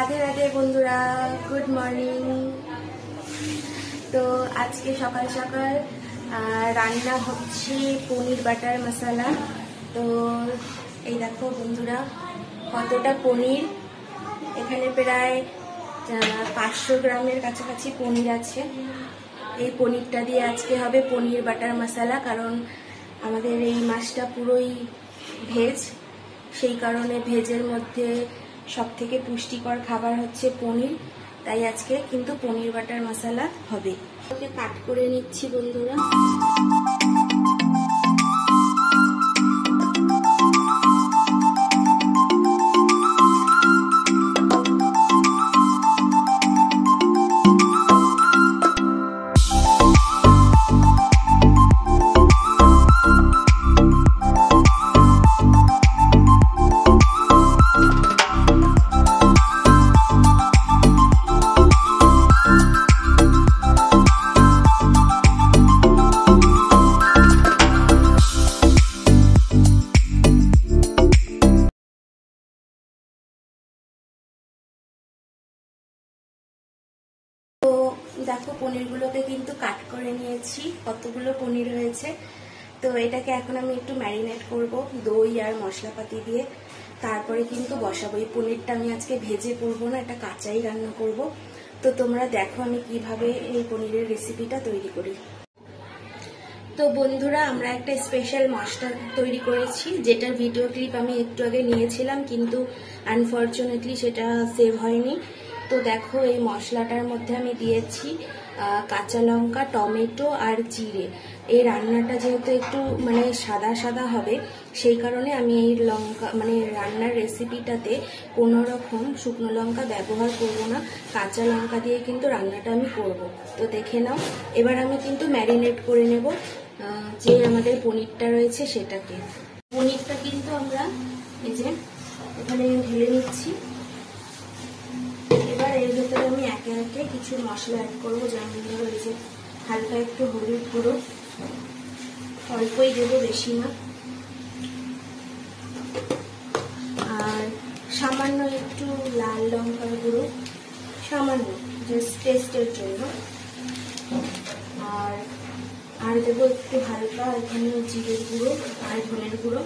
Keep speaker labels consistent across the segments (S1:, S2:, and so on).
S1: রাধে রাধে বন্ধুরা, good morning. তো আজকে সকাল সকাল রান্না হচ্ছে পনির বাটার মশলা। তো এই দেখো বন্ধুরা কতটা পনির, এখানে প্রায় 500 গ্রামের কাছাকাছি পনির আছে। এই পনিরটা দিয়ে আজকে হবে পনির বাটার মশলা, কারণ আমাদের এই মাছটা পুরোই ভেজ, সেই কারণে ভেজের মধ্যে সবথেকে পুষ্টিকর খাবার হচ্ছে পনির, তাই আজকে কিন্তু পনির বাটার মশলা হবে। ওকে কাট করে নিচ্ছি বন্ধুরা। দেখো পনিরগুলোকে কিন্তু কাট করে নিয়েছি, কতগুলো পনির হয়েছে। তো এটাকে এখন আমি একটু ম্যারিনেট করব দই আর মশলাপাতি দিয়ে, তারপরে কিন্তু বসাবো। এই পনিরটা আমি আজকে ভেজে করবো না, এটা কাঁচাই রান্না করব। তো তোমরা দেখো আমি কিভাবে এই পনিরের রেসিপিটা তৈরি করি। তো বন্ধুরা আমরা একটা স্পেশাল মশলা তৈরি করেছি, যেটার ভিডিও ক্লিপ আমি একটু আগে নিয়েছিলাম, কিন্তু আনফরচুনেটলি সেটা সেভ হয়নি। তো দেখো এই মশলাটার মধ্যে আমি দিয়েছি কাঁচা লঙ্কা, টমেটো আর জিরে। এই রান্নাটা যেহেতু একটু মানে সাদা সাদা হবে, সেই কারণে আমি এই লঙ্কা মানে রান্নার রেসিপিটাতে কোনো রকম শুকনো লঙ্কা ব্যবহার করব না, কাঁচা লঙ্কা দিয়ে কিন্তু রান্নাটা আমি করব। তো দেখে নাও, এবার আমি কিন্তু ম্যারিনেট করে নেব যে আমাদের পনিরটা রয়েছে সেটাকে। পনিরটা কিন্তু আমরা এই যে এখানে ঢেলে নিচ্ছি। এবার এর ভেতরে আমি একে একে কিছু মশলা অ্যাড করবো, যেমন ধরো এই যে হালকা একটু হলুদ গুঁড়ো, অল্পই দেবো, বেশি না, আর সামান্য একটু লাল লঙ্কার গুঁড়ো, সামান্য জাস্ট টেস্টের জন্য, আর দেবো একটু হালকা এখানে জিরের গুঁড়ো আর ধনের গুঁড়ো,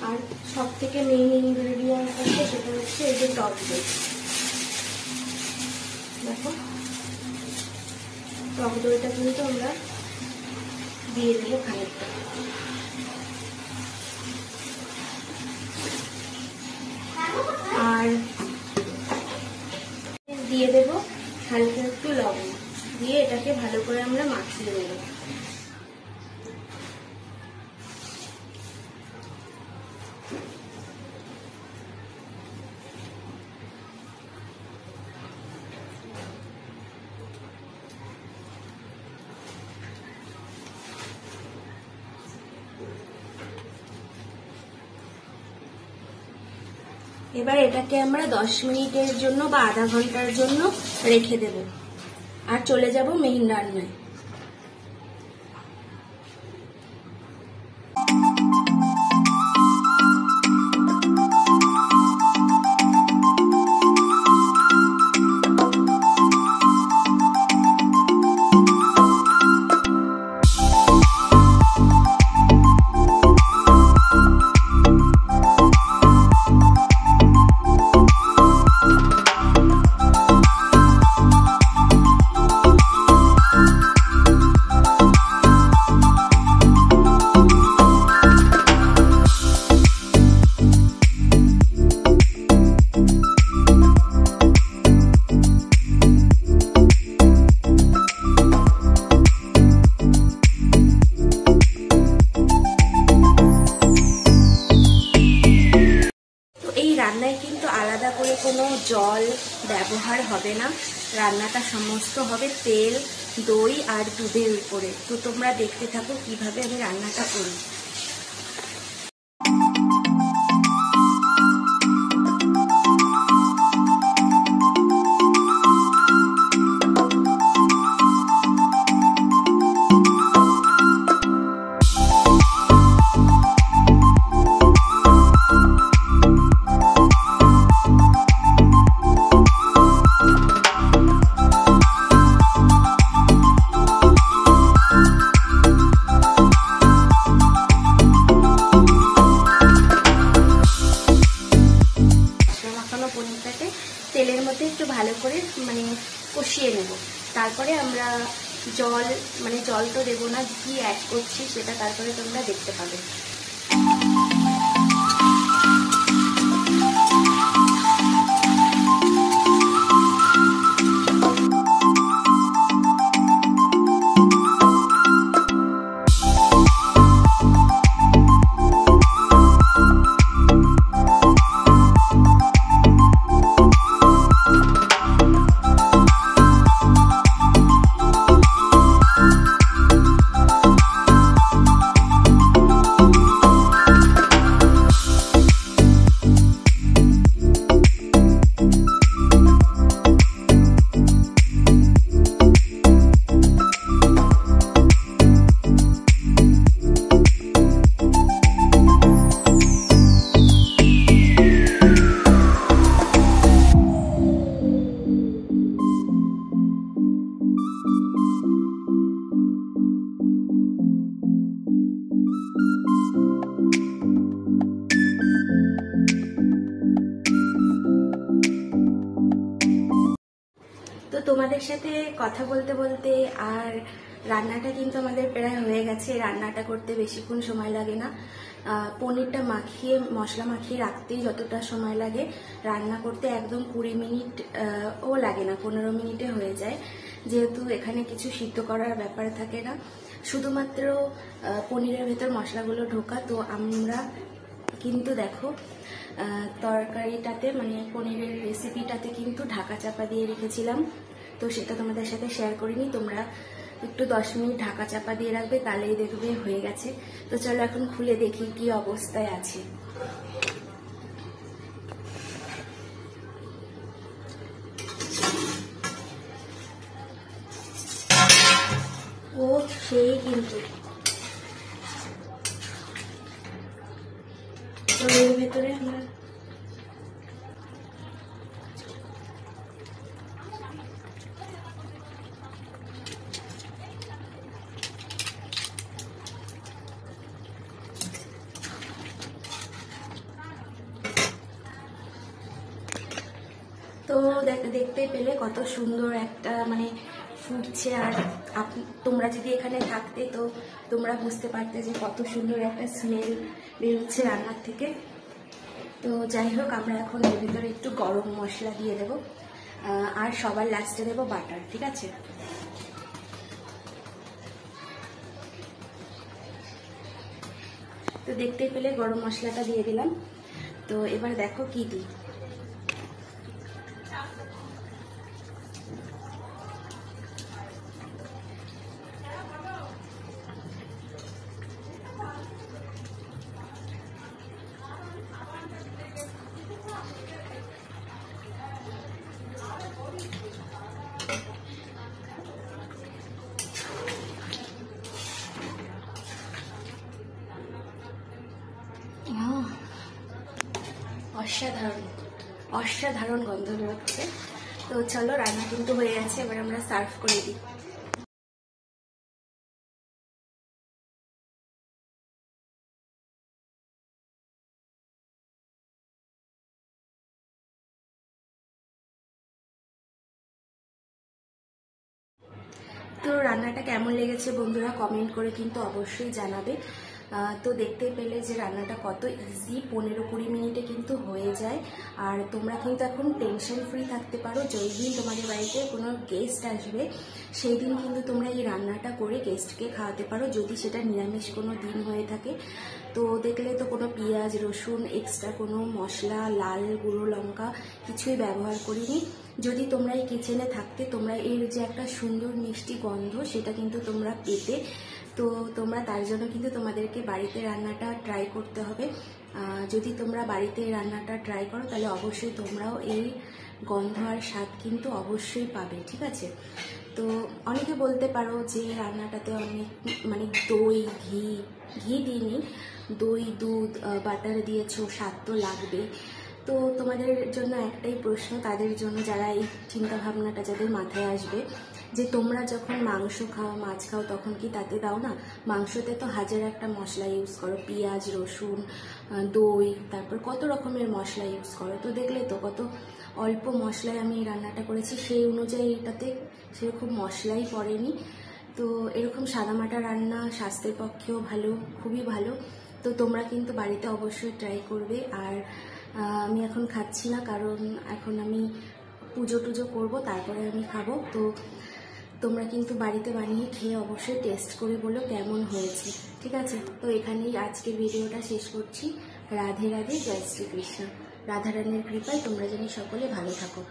S1: আর সব থেকে মেইন ইনগ্রেডিয়েন্ট আছে সেটা হচ্ছে এই যে টক দই। দেখো টক দইটা কিন্তু আমরা দিয়ে দেবো খানিকটা, আর দিয়ে দেবো হালকা একটু লবণ দিয়ে এটাকে ভালো করে আমরা মাখিয়ে নেব। এবার এটাকে আমরা 10 মিনিটের জন্য বা আধা ঘন্টার জন্য রেখে দেব, আর চলে যাব মেইন রান্নায়। রান্নায় কিন্তু আলাদা করে কোনো জল ব্যবহার হবে না, রান্নাটা সমস্ত হবে তেল, দই আর দুধের উপরে। তো তোমরা দেখতে থাকো কিভাবে আমি রান্নাটা করি। তারপরে আমরা জল, মানে জল তো দেবো না, ঘি অ্যাড করছি সেটা তারপরে তোমরা দেখতে পাবে। তো তোমাদের সাথে কথা বলতে বলতে আর রান্নাটা কিন্তু আমাদের প্রায় হয়ে গেছে। রান্নাটা করতে বেশিক্ষণ সময় লাগে না, পনিরটা মাখিয়ে মশলা মাখিয়ে রাখতেই যতটা সময় লাগে, রান্না করতে একদম 20 মিনিট ও লাগে না, 15 মিনিটে হয়ে যায়। যেহেতু এখানে কিছু সিদ্ধ করার ব্যাপার থাকে না, শুধুমাত্র পনিরের ভেতর মশলাগুলো ঢোকা। তো আমরা কিন্তু দেখো তরকারিটাতে, মানে পনিরের রেসিপিটাতে কিন্তু ঢাকা চাপা দিয়ে রেখেছিলাম, তো সেটা তোমাদের সাথে শেয়ার করিনি। তোমরা একটু 10 মিনিট ঢাকা চাপা দিয়ে রাখবে, তাহলেই দেখবে হয়ে গেছে। তো চলো এখন খুলে দেখি কি অবস্থায় আছে। ও সেই কিন্তু এর ভেতরে আমরা তো দেখতে পেলে কত সুন্দর একটা মানে ফুটছে। আর তোমরা যদি এখানে থাকতে তো তোমরা বুঝতে পারতে যে কত সুন্দর একটা স্মেল বেরোচ্ছে রান্নার থেকে। তো যাই হোক, আমরা এখন এর ভিতরে একটু গরম মশলা দিয়ে দেব, আর সবার লাস্টে দেবো বাটার, ঠিক আছে? তো দেখতেই পেলে গরম মশলাটা দিয়ে দিলাম। তো এবার দেখো কি দিই। অসাধারণ অসাধারণ গন্ধ বেরোচ্ছে। তো চলো, রান্না কিন্তু হয়ে গেছে, এবার আমরা সার্ভ করে দিই। তো রান্নাটা কেমন লেগেছে বন্ধুরা কমেন্ট করে কিন্তু অবশ্যই জানাবে। তো দেখতে পেলে যে রান্নাটা কত ইজি, 15-20 মিনিটে কিন্তু হয়ে যায়। আর তোমরা কিন্তু এখন টেনশন ফ্রি থাকতে পারো, যেই দিন তোমাদের বাড়িতে কোনো গেস্ট আসবে সেই দিন কিন্তু তোমরা এই রান্নাটা করে গেস্টকে খাওয়াতে পারো, যদি সেটা নিরামিষ কোনো দিন হয়ে থাকে। তো দেখলে তো কোনো পেঁয়াজ রসুন এক্সট্রা কোনো মশলা লাল গুঁড়ো লঙ্কা কিছুই ব্যবহার করিনি। যদি তোমরা এই কিচেনে থাকতে তোমরা এর যে একটা সুন্দর মিষ্টি গন্ধ সেটা কিন্তু তোমরা পেতে। তো তোমরা তার জন্য কিন্তু তোমাদেরকে বাড়িতে রান্নাটা ট্রাই করতে হবে। যদি তোমরা বাড়িতে রান্নাটা ট্রাই করো তাহলে অবশ্যই তোমরাও এই গন্ধ আর স্বাদ কিন্তু অবশ্যই পাবে, ঠিক আছে? তো অনেকে বলতে পারো যে রান্নাটাতে অনেক মানে দই ঘি দিইনি, দই দুধ বাটার দিয়েছো, স্বাদ তো লাগবে। তো তোমাদের জন্য একটাই প্রশ্ন, তাদের জন্য যারা এই চিন্তা ভাবনাটা যাদের মাথায় আসবে যে তোমরা যখন মাংস খাও মাছ খাও তখন কি তাতে দাও না? মাংসতে তো হাজার একটা মশলা ইউজ করো, পেঁয়াজ রসুন দই, তারপর কত রকমের মশলা ইউজ করো। তো দেখলে তো কত অল্প মশলায় আমি এই রান্নাটা করেছি, সেই অনুযায়ী এটাতে সেরকম মশলাই পড়েনি। তো এরকম সাদামাটা রান্না স্বাস্থ্যের পক্ষেও ভালো, খুবই ভালো। তো তোমরা কিন্তু বাড়িতে অবশ্যই ট্রাই করবে। আর আমি এখন খাচ্ছি না, কারণ এখন আমি পুজো টুজো করবো, তারপরে আমি খাবো। তো তোমরা কিন্তু বাড়িতে বানিয়ে খেয়ে অবশ্যই টেস্ট করে বলো কেমন হয়েছে, ঠিক আছে? তো এখানেই আজকের ভিডিওটা শেষ করছি। রাধে রাধে, জয় শ্রীকৃষ্ণ। রাধারানীর কৃপায় তোমরা যেন সকলে ভালো থাকো।